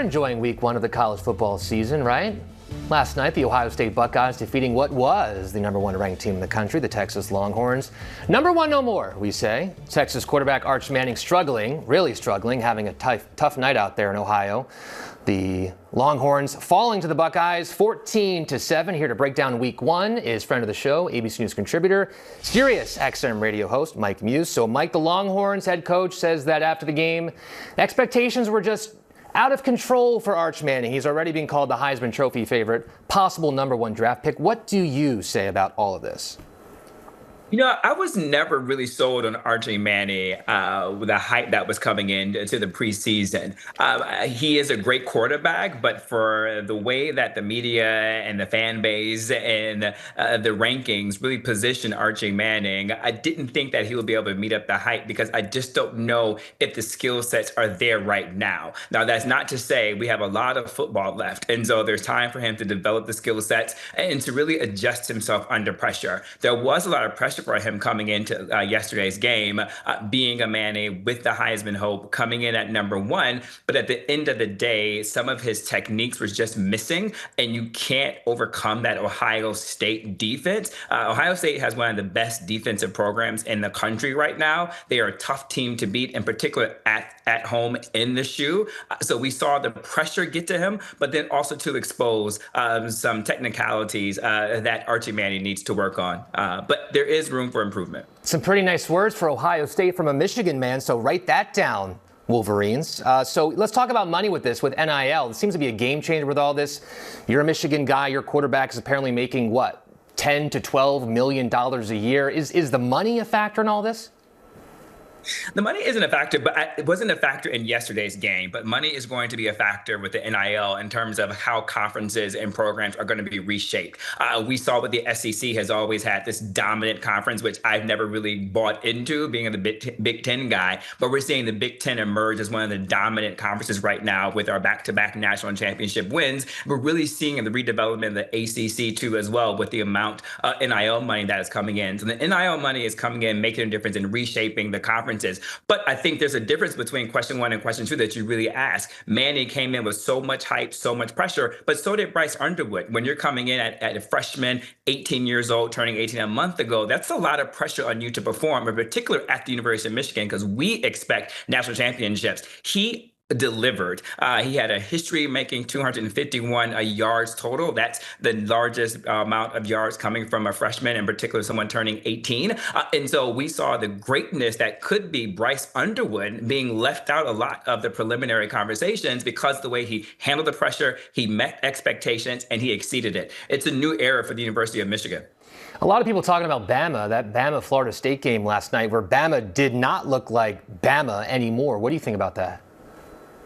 Enjoying week one of the college football season, right? Last night, the Ohio State Buckeyes defeating what was the number one ranked team in the country, the Texas Longhorns. Number one no more, we say. Texas quarterback Arch Manning struggling, really struggling, having a tough night out there in Ohio. The Longhorns falling to the Buckeyes 14-7. Here to break down week one is friend of the show, ABC News contributor, Sirius XM radio host Mike Muse. So Mike, the Longhorns head coach, says that after the game, expectations were just out of control for Arch Manning. He's already being called the Heisman Trophy favorite, possible number one draft pick. What do you say about all of this? You know, I was never really sold on Archie Manning with the hype that was coming into the preseason. He is a great quarterback, but for the way that the media and the fan base and the rankings really position Archie Manning, I didn't think that he would be able to meet up the hype because I just don't know if the skill sets are there right now. Now, that's not to say we have a lot of football left, and so there's time for him to develop the skill sets and to really adjust himself under pressure. There was a lot of pressure for him coming into yesterday's game, being a Manning with the Heisman hope, coming in at number one. But at the end of the day, some of his techniques was just missing, and you can't overcome that Ohio State defense. Ohio State has one of the best defensive programs in the country right now. They are a tough team to beat, in particular at home in the shoe. So we saw the pressure get to him, but then also to expose some technicalities that Archie Manning needs to work on. But there is room for improvement. Some pretty nice words for Ohio State from a Michigan man, so write that down, Wolverines. So let's talk about money with this, with NIL. It seems to be a game changer with all this. You're a Michigan guy. Your quarterback is apparently making, what, $10 to $12 million a year. Is the money a factor in all this? The money isn't a factor, but it wasn't a factor in yesterday's game. But money is going to be a factor with the NIL in terms of how conferences and programs are going to be reshaped. We saw what the SEC has always had, this dominant conference, which I've never really bought into, being the Big Ten guy. But we're seeing the Big Ten emerge as one of the dominant conferences right now with our back-to-back national championship wins. We're really seeing the redevelopment of the ACC too as well, with the amount of NIL money that is coming in. So the NIL money is coming in, making a difference in reshaping the conference. But I think there's a difference between question one and question two that you really ask. Manning came in with so much hype, so much pressure, but so did Bryce Underwood. When you're coming in at a freshman, 18 years old, turning 18 a month ago, that's a lot of pressure on you to perform, in particular at the University of Michigan, because we expect national championships. He delivered. He had a history making 251 yards total. That's the largest amount of yards coming from a freshman, in particular someone turning 18. And so we saw the greatness that could be Bryce Underwood being left out a lot of the preliminary conversations because of the way he handled the pressure, he met expectations, and he exceeded it. It's a new era for the University of Michigan. A lot of people talking about Bama, that Bama-Florida State game last night, where Bama did not look like Bama anymore. What do you think about that?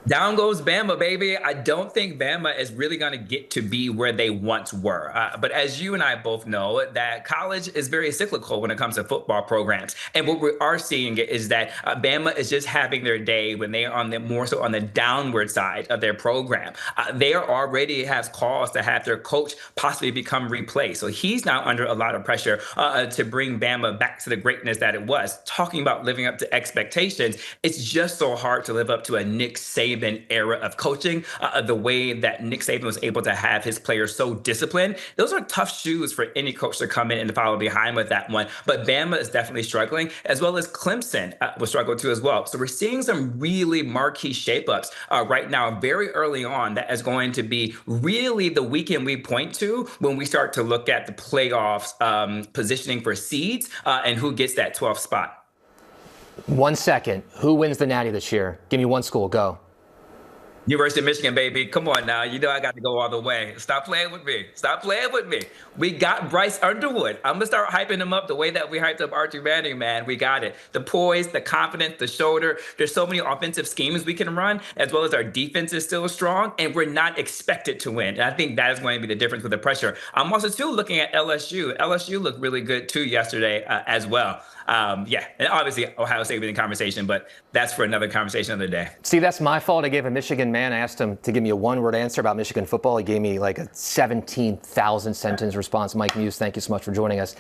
Down goes Bama, baby. I don't think Bama is really going to get to be where they once were. But as you and I both know, that college is very cyclical when it comes to football programs. And what we are seeing is that Bama is just having their day when they are on the more so on the downward side of their program. They are already have calls to have their coach possibly become replaced. So he's now under a lot of pressure to bring Bama back to the greatness that it was. Talking about living up to expectations, it's just so hard to live up to a Nick Saban era of coaching, the way that Nick Saban was able to have his players so disciplined. Those are tough shoes for any coach to come in and to follow behind with that one. But Bama is definitely struggling, as well as Clemson will struggle too as well. So we're seeing some really marquee shape-ups right now, very early on, that is going to be really the weekend we point to when we start to look at the playoffs positioning for seeds and who gets that 12th spot. 1 second. Who wins the Natty this year? Give me one school. Go. University of Michigan, baby. Come on now. You know I got to go all the way. Stop playing with me. Stop playing with me. We got Bryce Underwood. I'm going to start hyping him up the way that we hyped up Archie Manning, man. We got it. The poise, the confidence, the shoulder. There's so many offensive schemes we can run, as well as our defense is still strong, and we're not expected to win. And I think that is going to be the difference with the pressure. I'm also still looking at LSU. LSU looked really good, too, yesterday as well. Yeah, and obviously Ohio State was in the conversation, but that's for another conversation another day. See, that's my fault. I gave a Michigan man. I asked him to give me a one-word answer about Michigan football. He gave me like a 17,000 sentence response. Mike Muse, thank you so much for joining us.